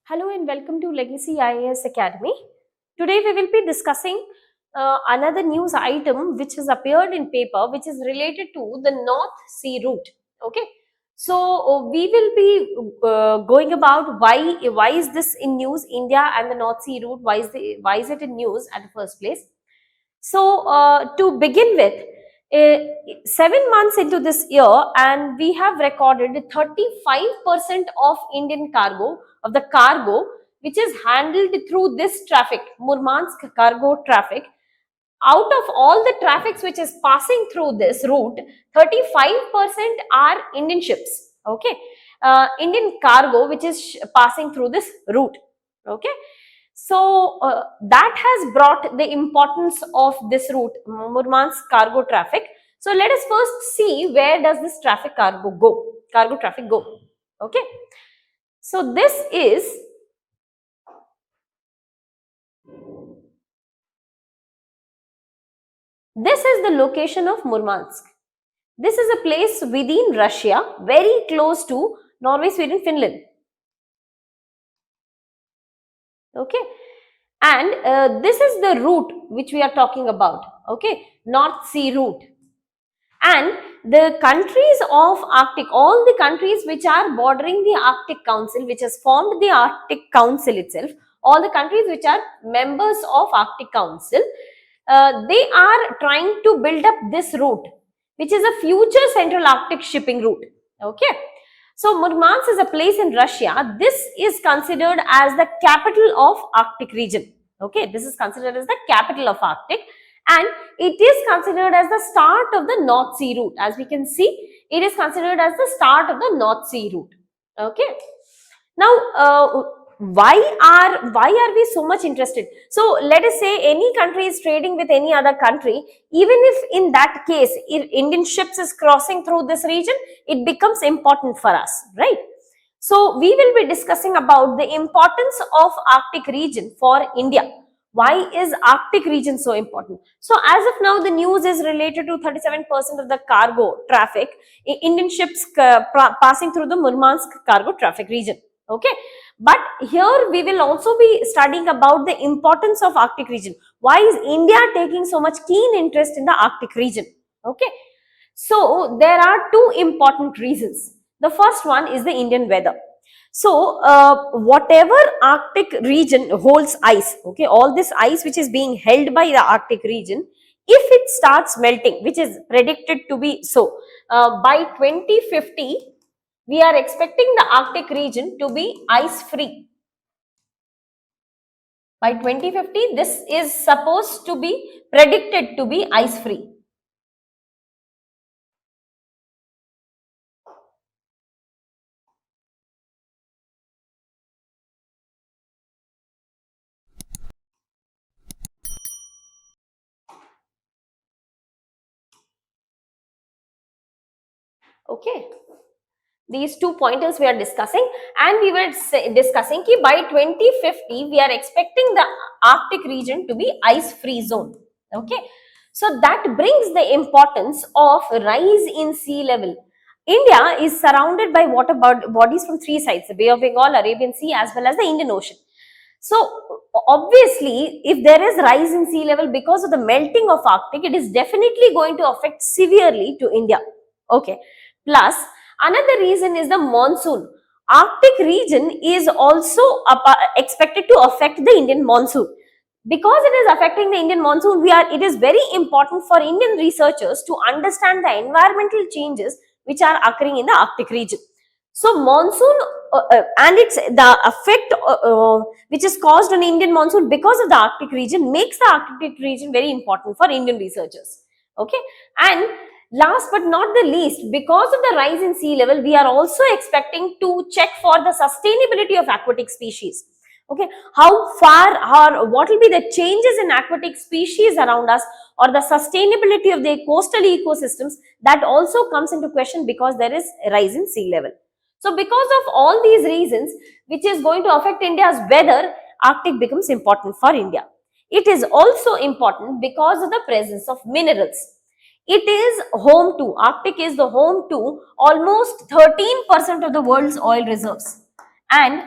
Hello and welcome to Legacy IAS Academy. Today we will be discussing another news item which has appeared in paper which is related to the North Sea route. Okay, so we will be going about why is this in news, India and the North Sea route. Why is it in news at the first place? So to begin with, 7 months into this year, and we have recorded 35% of Indian cargo, of the cargo which is handled through this traffic, Murmansk cargo traffic. Out of all the traffics which is passing through this route, 35% are Indian ships. Okay, Indian cargo which is passing through this route. Okay, so that has brought the importance of this route, Murmansk cargo traffic. So let us first see where does this cargo traffic go. Okay, so this is the location of Murmansk. This is a place within Russia, very close to Norway, Sweden, Finland. Okay, and this is the route which we are talking about. Okay, North Sea route. And the countries of Arctic, all the countries which are bordering the Arctic Council, which has formed the Arctic Council itself, all the countries which are members of Arctic Council, they are trying to build up this route, which is a future Central Arctic shipping route. Okay, so Murmansk is a place in Russia. This is considered as the capital of Arctic region. Okay, this is considered as the capital of Arctic, and it is considered as the start of the North Sea route. As we can see, it is considered as the start of the North Sea route. Okay, now why are we so much interested? So let us say any country is trading with any other country, even if in that case if Indian ships is crossing through this region, it becomes important for us, right? So we will be discussing about the importance of Arctic region for India. Why is Arctic region so important? So as of now, the news is related to 37% of the cargo traffic, Indian ships passing through the Murmansk cargo traffic region. Okay, but here we will also be studying about the importance of Arctic region. Why is India taking so much keen interest in the Arctic region? Okay, so there are two important reasons. The first one is the Indian weather. So whatever Arctic region holds ice, okay, all this ice which is being held by the Arctic region, if it starts melting, which is predicted to be so, by 2050, we are expecting the Arctic region to be ice free. By 2050, this is supposed to be predicted to be ice free. Okay, these two pointers we are discussing, and we were discussing that by 2050 we are expecting the Arctic region to be ice free zone. Okay, so that brings the importance of rise in sea level. India is surrounded by water bodies from three sides: the Bay of Bengal, Arabian Sea, as well as the Indian Ocean. So obviously, if there is rise in sea level because of the melting of Arctic, it is definitely going to affect severely to India. Okay, plus another reason is the monsoon. Arctic region is also expected to affect the Indian monsoon. Because it is affecting the Indian monsoon, it is very important for Indian researchers to understand the environmental changes which are occurring in the Arctic region. So monsoon and its the effect which is caused on Indian monsoon because of the Arctic region makes the Arctic region very important for Indian researchers. Okay, and last but not the least, because of the rise in sea level, we are also expecting to check for the sustainability of aquatic species. Okay, how far or what will be the changes in aquatic species around us, or the sustainability of the coastal ecosystems, that also comes into question because there is a rise in sea level. So because of all these reasons which is going to affect India's weather, Arctic becomes important for India. It is also important because of the presence of minerals. It is home to, Arctic is the home to almost 13% of the world's oil reserves, and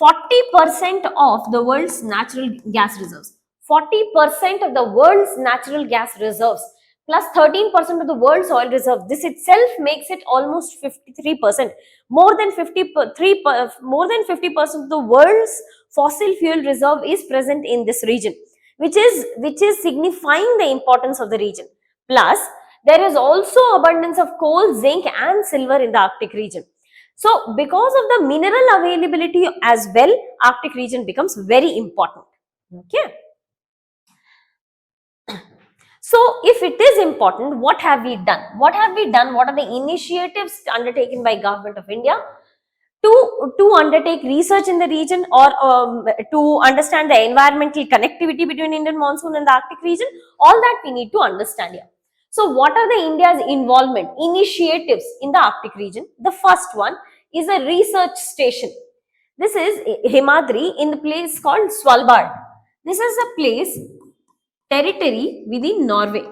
40% of the world's natural gas reserves. 40% of the world's natural gas reserves plus 13% of the world's oil reserves. This itself makes it almost 53%. More than 50% of the world's fossil fuel reserve is present in this region, which is signifying the importance of the region. Plus, there is also abundance of coal, zinc, and silver in the Arctic region. So, because of the mineral availability as well, Arctic region becomes very important. Okay. So, if it is important, what have we done? What have we done? What are the initiatives undertaken by Government of India to undertake research in the region, or to understand the environmental connectivity between Indian monsoon and the Arctic region? All that we need to understand here. So, what are the India's involvement initiatives in the Arctic region? The first one is a research station. This is Himadri in the place called Svalbard. This is a place, territory within Norway.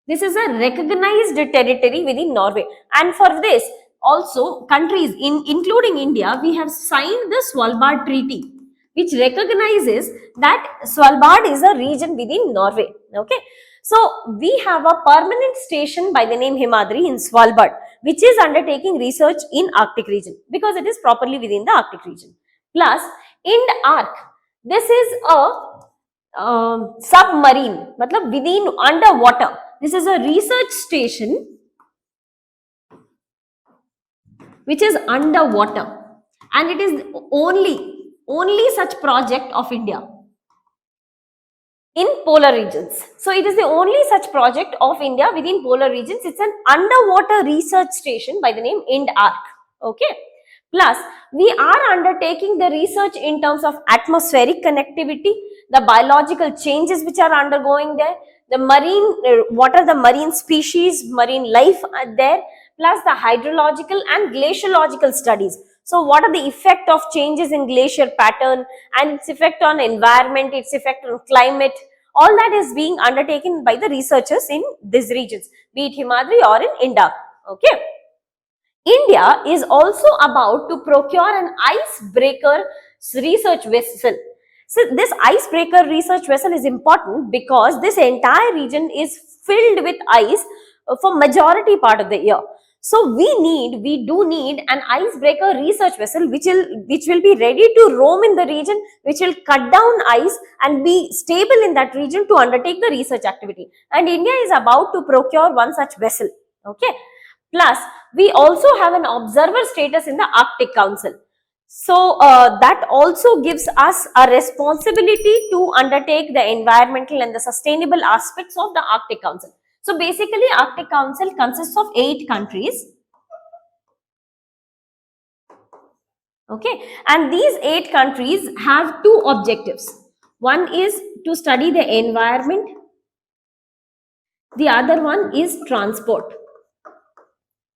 This is a recognized territory within Norway, and for this also countries including India, we have signed the Svalbard Treaty, which recognizes that Svalbard is a region within Norway. Okay, so we have a permanent station by the name Himadri in Svalbard, which is undertaking research in Arctic region because it is properly within the Arctic region. Plus, IND-ARC, this is a submarine, matlab within underwater. This is a research station which is underwater, and it is only such project of India in polar regions. So it is the only such project of India within polar regions. It's an underwater research station by the name IND-ARC. Okay. Plus, we are undertaking the research in terms of atmospheric connectivity, the biological changes which are undergoing there, the marine, what are the marine species, marine life there, plus the hydrological and glaciological studies. So, what are the effect of changes in glacier pattern and its effect on environment, its effect on climate? All that is being undertaken by the researchers in these regions, be it Himadri or in India. Okay. India is also about to procure an icebreaker research vessel. So, this icebreaker research vessel is important because this entire region is filled with ice for majority part of the year. So, we do need an icebreaker research vessel which will be ready to roam in the region, which will cut down ice and be stable in that region to undertake the research activity. And India is about to procure one such vessel. Okay. Plus, we also have an observer status in the Arctic Council. So, that also gives us a responsibility to undertake the environmental and the sustainable aspects of the Arctic Council. So, basically, Arctic Council consists of 8 countries. Okay, and these 8 countries have 2 objectives. One is to study the environment, the other one is transport.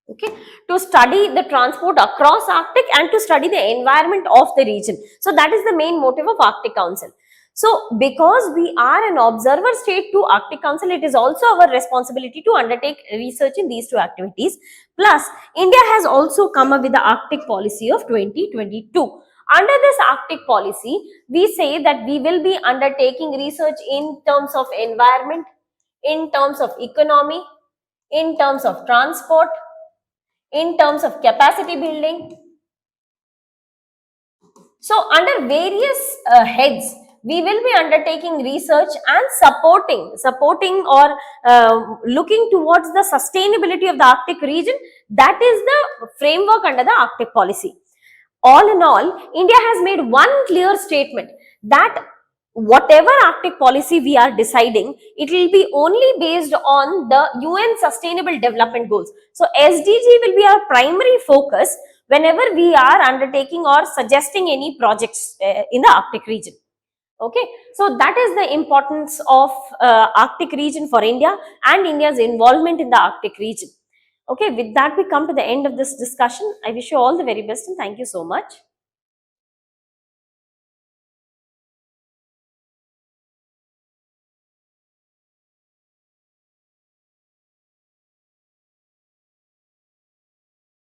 Okay, to study the transport across Arctic and to study the environment of the region. So that is the main motive of Arctic Council. So because we are an observer state to Arctic Council, it is also our responsibility to undertake research in these 2 activities. Plus, India has also come up with the Arctic policy of 2022. Under this Arctic policy, we say that we will be undertaking research in terms of environment, in terms of economy, in terms of transport, in terms of capacity building. So, under various heads, we will be undertaking research and supporting or looking towards the sustainability of the Arctic region. That is the framework under the Arctic policy. All in all, India has made one clear statement that whatever Arctic policy we are deciding, it will be only based on the UN Sustainable Development Goals. So, SDG will be our primary focus whenever we are undertaking or suggesting any projects in the Arctic region. Okay, so that is the importance of Arctic region for India and India's involvement in the Arctic region. Okay, with that we come to the end of this discussion. I wish you all the very best and thank you so much.